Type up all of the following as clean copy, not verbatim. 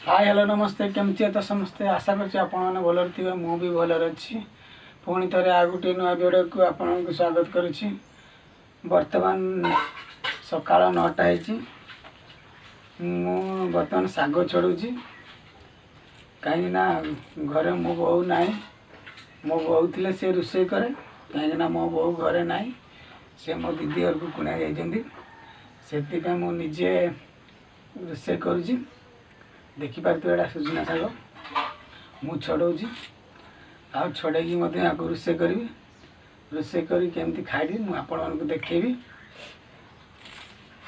Hi hello नमस्ते केमती तो समस्ते आशा करछि आपण माने भलर थिबे मु भी भलर अछि। पुणी थरे आ गुटे नुआ वीडियो को आपन को स्वागत करुछि। वर्तमान सकाळ 9टा हैछि। मु वर्तमान सागो छडुछि काहे ना घरे मो बहु नाही। मो बहु थिले से रुसे करे काहे ना मो बहु घरे नाही। से मो दीदी घर को कुणा जाइछन्ती सेति पे मु निजे रुसे करुछि। देखि पारते एटा सुजना साग मु छड़ौछि आ छड़ेकी मते आको रुसे करबी। रुसे करी केमती खाइबी मु आपण मन को देखेबी।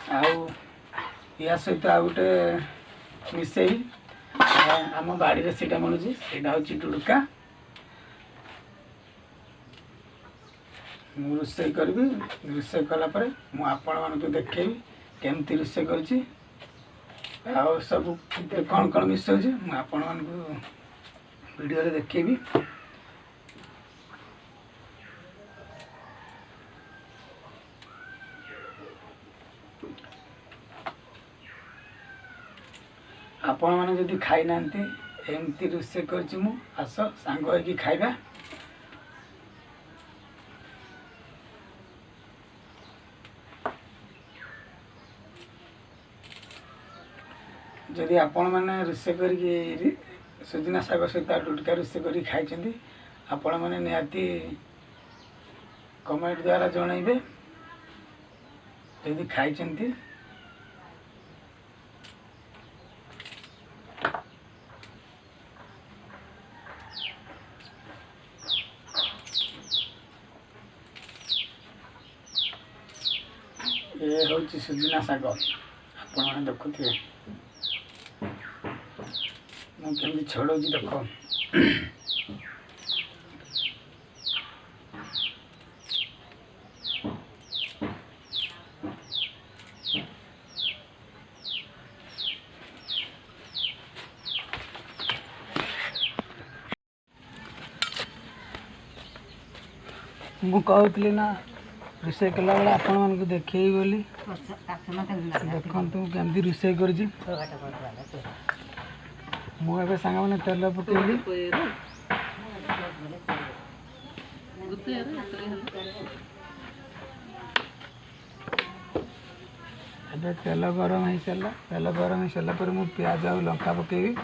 आ या सहित आ गुटे मिसेई आम बाड़ी रे सेटा मनुछि सेटा होछि डुडका। मु रुसे करबी रुसे कला परे मु आपण मन को देखेबी केमती रुसे करछि आउ सब कौन कौन मिसौछि मु आपण मन को वीडियो रे देखेबी। आपण माने जदि खाइ नांती एमती रुसे करछि मु आस सांग होई कि खाइबा। जदि आपण माने रुसे करी सुजना साग सहित डुडका रुसे करी खाइछन्ती आपण माने निहाती कमेंट द्वारा जणाइबे जदि खाइछन्ती। ये होची सुजना साग आपण माने देखुथिबे मु केमती छड़ौछि देख। मु कहूली ना रोषे कला बेला आपण मन को देखी बोली देखु केमती रोषे कर मुझे सांग मैंने तेल पकेली तेल गरम हो सारा तेल गरम हो सारा पर मुझे प्याज आ लंका पकेबी।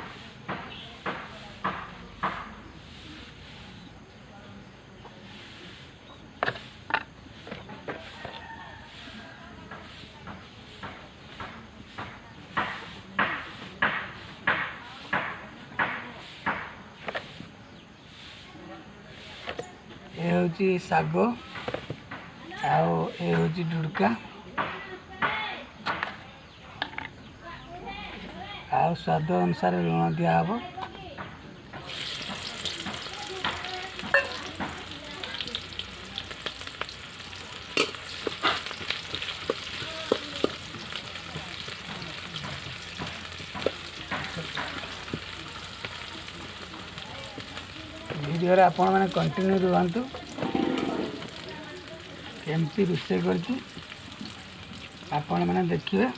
ये हूँ साग ये हूँ डुडका आ स्वाद अनुसार लुण दिहब। वीडियो आपण मैंने कंटिन्यू रुहतु केमती रोषे करछि आपण मैंने देखिए।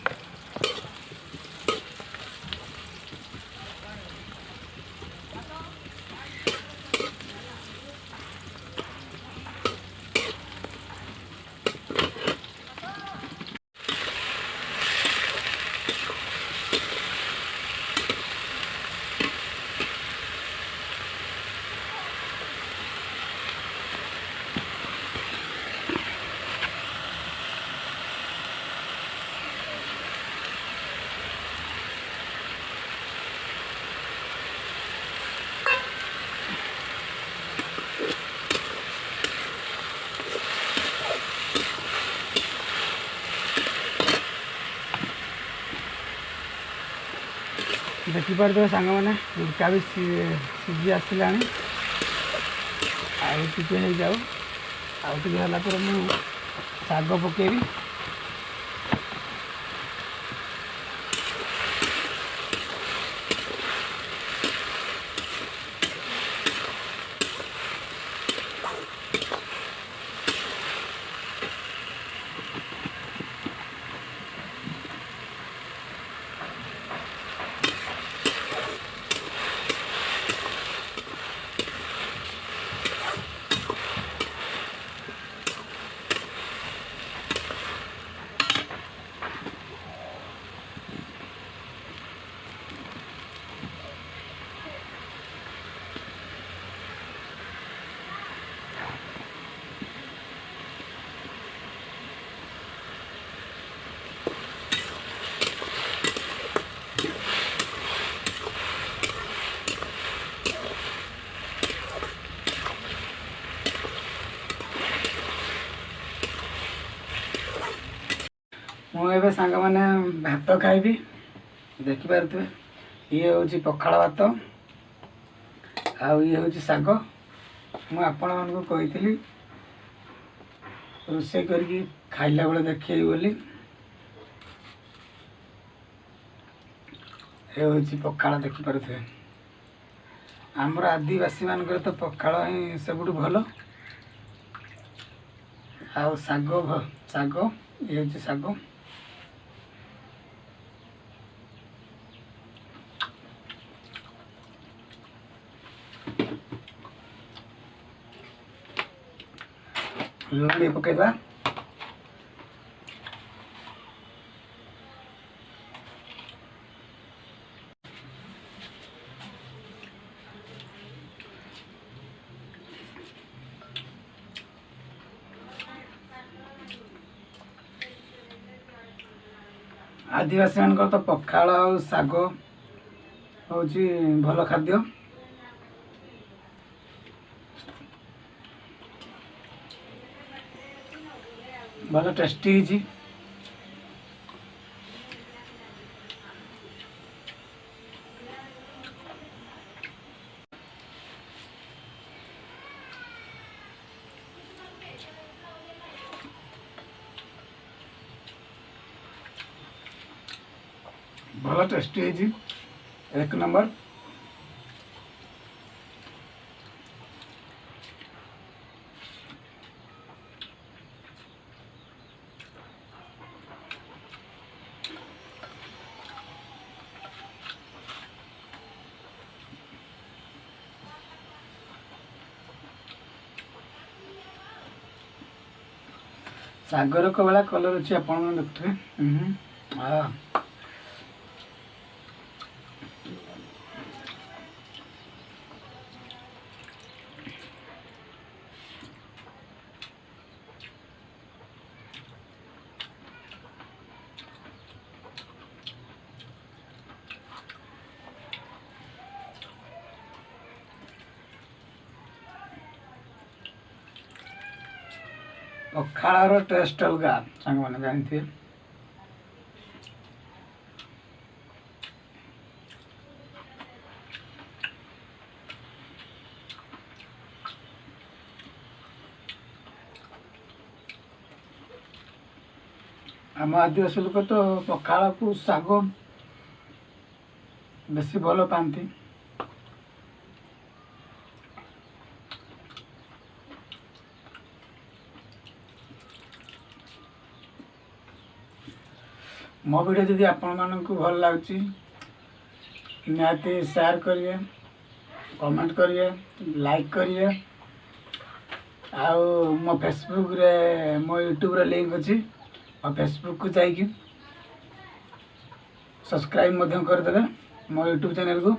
देखिपार सांग मैंने डुडका भी सीझी आसला आगे हो जाऊ आला मु साग पकेबी। सांग मैंने भात खाइबी देखिपे ये हूँ पखाड़ भात आउ ये हूँ शाग मुझे कही रोसे करके खाइला बेले देखी बोली ये हूँ पखाड़ देखिपे आमर आदिवासी मानकर तो पखाड़ ही सब भल आउ शाग शाग ये हूँ शाग लुण पकईवा आदिवासी मान तो पखाड़ और शाग हूँ भल खाद्य भल टेस्टी है भल टेस्टी है एक नंबर सागर कला कलर अच्छे आप देखुए पखाड़ टेस्ट अलग सांग मैंने जानते आम आदिवासी लोक तो पखाड़ को शाग बेसी भल पाती मो वीडियो जदि आपण मानक भल लगुच निहाती शेयर करिए कमेंट करिए लाइक करिए आउ मो फेसबुक रे मो यूट्यूब रे लिंक अच्छी और फेसबुक को जाइए सब्सक्राइब करदे मो यूट्यूब चैनल को।